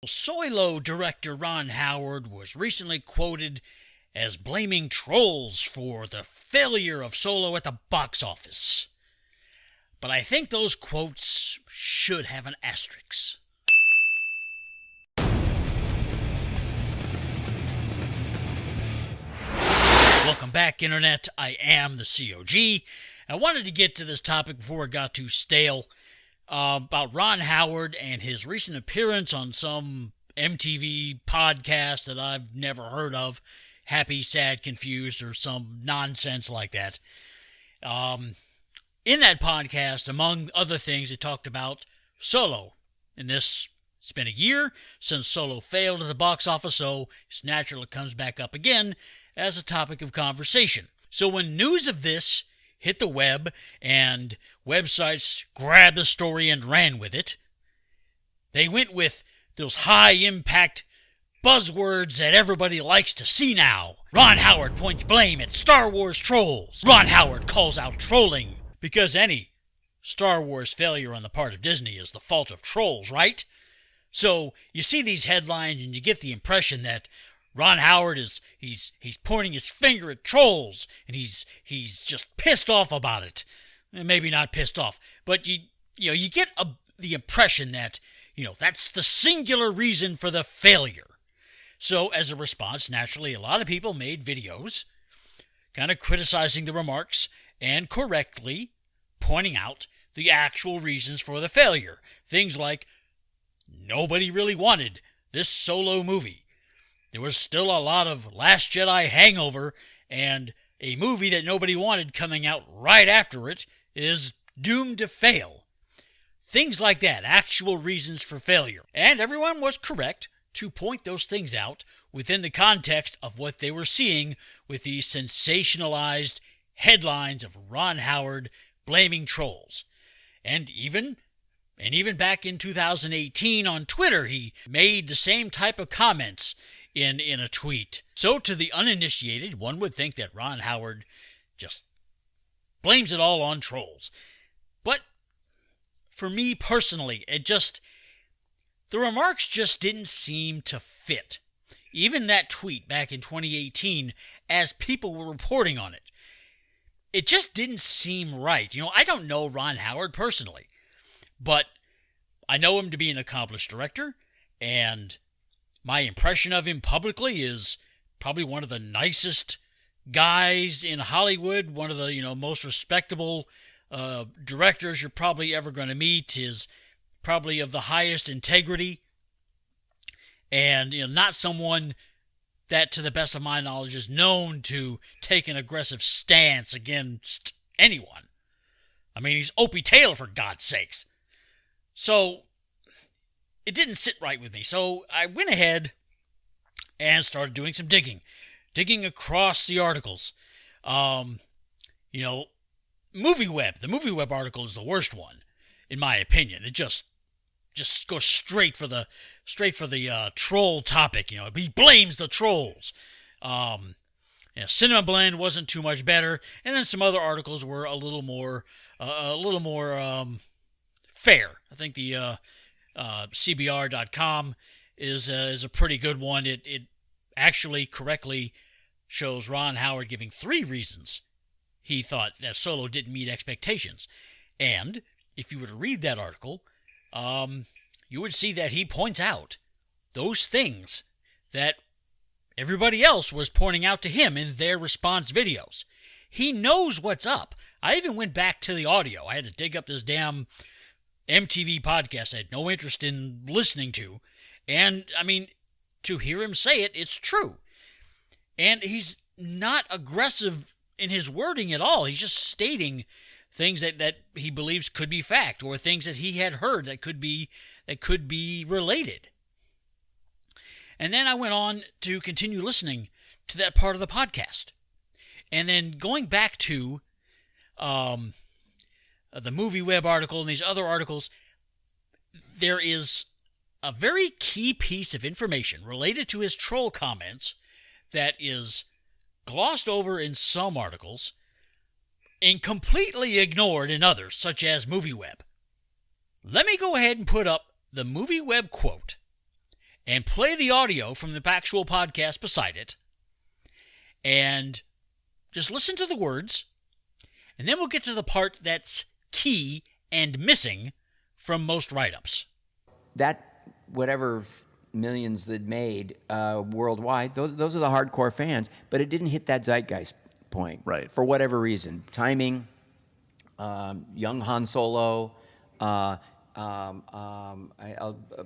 Soylo director Ron Howard was recently quoted as blaming trolls for the failure of Solo at the box office. But I think those quotes should have an asterisk. Welcome back, Internet. I am the COG. I wanted to get to this topic before it got too stale. About Ron Howard and his recent appearance on some MTV podcast that I've never heard of, Happy, Sad, Confused, or some nonsense like that. In that podcast, among other things, it talked about Solo. And it's been a year since Solo failed at the box office, so it's natural it comes back up again as a topic of conversation. So when news of this hit the web, and websites grabbed the story and ran with it, they went with those high-impact buzzwords that everybody likes to see now. Ron Howard points blame at Star Wars trolls. Ron Howard calls out trolling, because any Star Wars failure on the part of Disney is the fault of trolls, right? So you see these headlines and you get the impression that Ron Howard he's pointing his finger at trolls, and he's just pissed off about it. Maybe not pissed off, but you get the impression that that's the singular reason for the failure. So as a response, naturally, a lot of people made videos kind of criticizing the remarks and correctly pointing out the actual reasons for the failure. Things like, nobody really wanted this Solo movie. There was still a lot of Last Jedi hangover, and a movie that nobody wanted coming out right after it is doomed to fail. Things like that, actual reasons for failure. And everyone was correct to point those things out within the context of what they were seeing with these sensationalized headlines of Ron Howard blaming trolls. And even back in 2018 on Twitter, he made the same type of comments in a tweet. So to the uninitiated, one would think that Ron Howard just blames it all on trolls. But for me personally, the remarks just didn't seem to fit. Even that tweet back in 2018, as people were reporting on it, it just didn't seem right. I don't know Ron Howard personally, but I know him to be an accomplished director, and my impression of him publicly is probably one of the nicest guys in Hollywood, one of the most respectable directors you're probably ever going to meet, is probably of the highest integrity, and not someone that, to the best of my knowledge, is known to take an aggressive stance against anyone. I mean, he's Opie Taylor, for God's sakes. So it didn't sit right with me. So I went ahead and started doing some digging across the articles. MovieWeb. The MovieWeb article is the worst one, in my opinion. It just goes straight for the troll topic. He blames the trolls. Cinema Blend wasn't too much better, and then some other articles were a little more fair. I think the CBR.com is a pretty good one. It actually correctly shows Ron Howard giving 3 reasons he thought that Solo didn't meet expectations. And if you were to read that article, you would see that he points out those things that everybody else was pointing out to him in their response videos. He knows what's up. I even went back to the audio. I had to dig up this damn MTV podcast I had no interest in listening to. And, I mean, to hear him say it, it's true. And he's not aggressive in his wording at all. He's just stating things that he believes could be fact, or things that he had heard that could be related. And then I went on to continue listening to that part of the podcast. And then going back to the MovieWeb article and these other articles, there is a very key piece of information related to his troll comments that is glossed over in some articles and completely ignored in others, such as MovieWeb. Let me go ahead and put up the MovieWeb quote, and play the audio from the actual podcast beside it, and just listen to the words, and then we'll get to the part that's key and missing from most write-ups. That, whatever millions that made worldwide, those are the hardcore fans, but it didn't hit that zeitgeist point. Right. For whatever reason. Timing, young Han Solo, I'll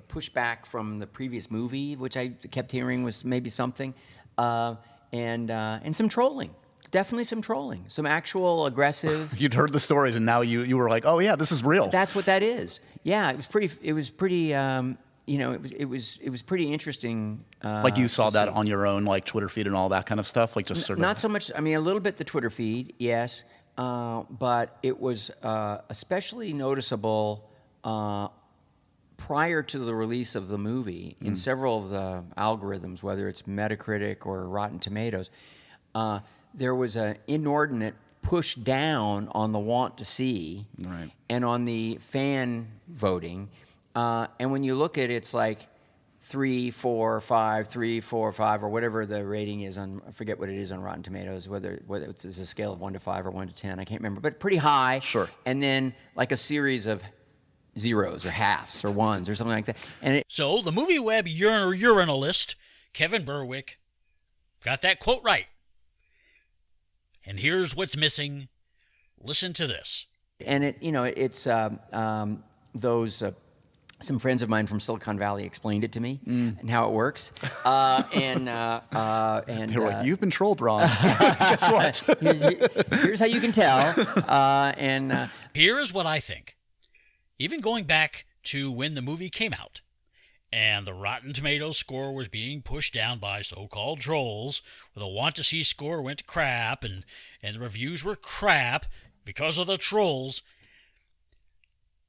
push back from the previous movie, which I kept hearing was maybe something, and some trolling. Definitely some trolling, some actual aggressive. You'd heard the stories, and now you were like, oh yeah, this is real. That's what that is. Yeah, it was pretty. It was pretty. It was pretty interesting. Like you saw that on your own, like Twitter feed and all that kind of stuff, like just sort of. Not so much. I mean, a little bit the Twitter feed, yes, but it was especially noticeable prior to the release of the movie in several of the algorithms, whether it's Metacritic or Rotten Tomatoes. There was an inordinate push down on the want to see, right, and on the fan voting. And when you look at it, it's like 3, 4, 5, 3, 4, 5, or whatever the rating is on, I forget what it is on Rotten Tomatoes, whether it's a scale of 1 to 5 or 1 to 10, I can't remember, but pretty high. Sure. And then like a series of zeros or halves or ones or something like that. And so the movie web urinalist Kevin Berwick got that quote right. And here's what's missing. Listen to this. And it's those. Some friends of mine from Silicon Valley explained it to me and how it works. And they were like, "You've been trolled, Ron." Guess what? Here's how you can tell. Here is what I think. Even going back to when the movie came out, and the Rotten Tomatoes score was being pushed down by so-called trolls, where the want-to-see score went to crap, and the reviews were crap because of the trolls.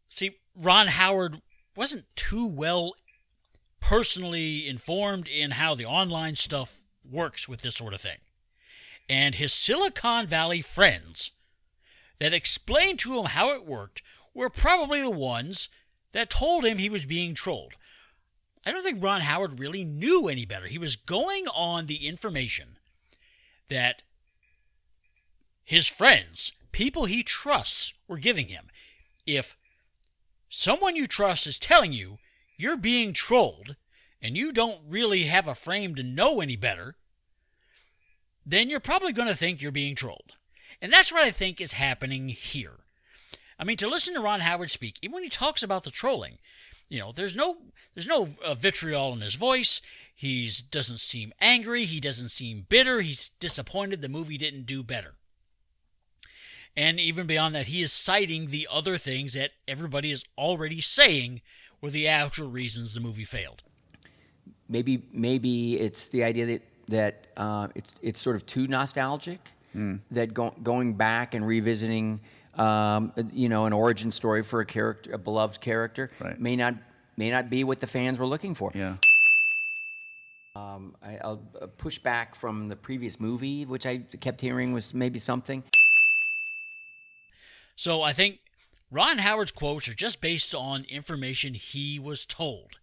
See, Ron Howard wasn't too well personally informed in how the online stuff works with this sort of thing. And his Silicon Valley friends that explained to him how it worked were probably the ones that told him he was being trolled. I don't think Ron Howard really knew any better. He was going on the information that his friends, people he trusts, were giving him. If someone you trust is telling you you're being trolled and you don't really have a frame to know any better, then you're probably going to think you're being trolled. And that's what I think is happening here. I mean, to listen to Ron Howard speak, even when he talks about the trolling, there's no vitriol in his voice. He doesn't seem angry. He doesn't seem bitter. He's disappointed the movie didn't do better. And even beyond that, he is citing the other things that everybody is already saying were the actual reasons the movie failed. Maybe it's the idea that it's sort of too nostalgic, that going back and revisiting an origin story for a character, a beloved character, right, may not be what the fans were looking for. Yeah. I'll push back from the previous movie, which I kept hearing was maybe something. So I think Ron Howard's quotes are just based on information he was told.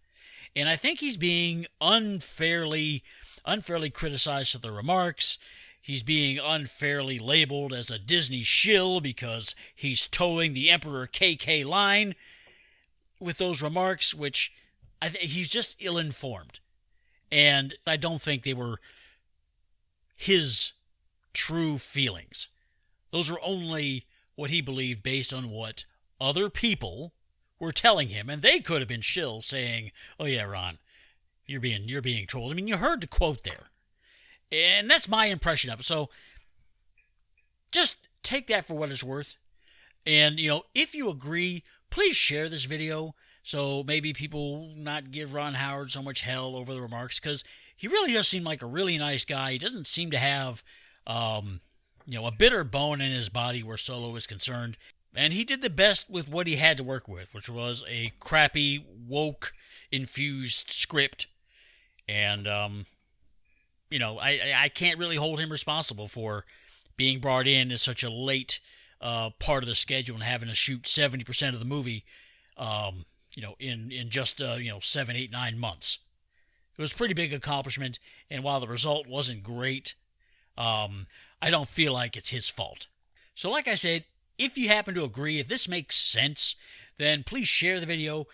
And I think he's being unfairly criticized for the remarks. He's being unfairly labeled as a Disney shill because he's towing the Emperor KK line with those remarks, which he's just ill-informed. And I don't think they were his true feelings. Those were only what he believed based on what other people were telling him. And they could have been shills saying, "Oh yeah, Ron, you're being trolled." I mean, you heard the quote there. And that's my impression of it. So just take that for what it's worth. And, if you agree, please share this video so maybe people not give Ron Howard so much hell over the remarks, because he really does seem like a really nice guy. He doesn't seem to have, a bitter bone in his body where Solo is concerned. And he did the best with what he had to work with, which was a crappy, woke-infused script. And, I can't really hold him responsible for being brought in as such a late part of the schedule and having to shoot 70% of the movie, in just 7, 8, 9 months. It was a pretty big accomplishment, and while the result wasn't great, I don't feel like it's his fault. So like I said, if you happen to agree, if this makes sense, then please share the video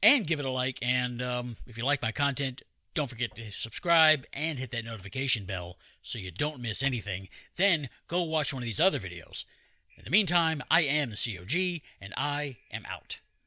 and give it a like. And if you like my content, don't forget to subscribe and hit that notification bell so you don't miss anything. Then go watch one of these other videos. In the meantime, I am the COG, and I am out.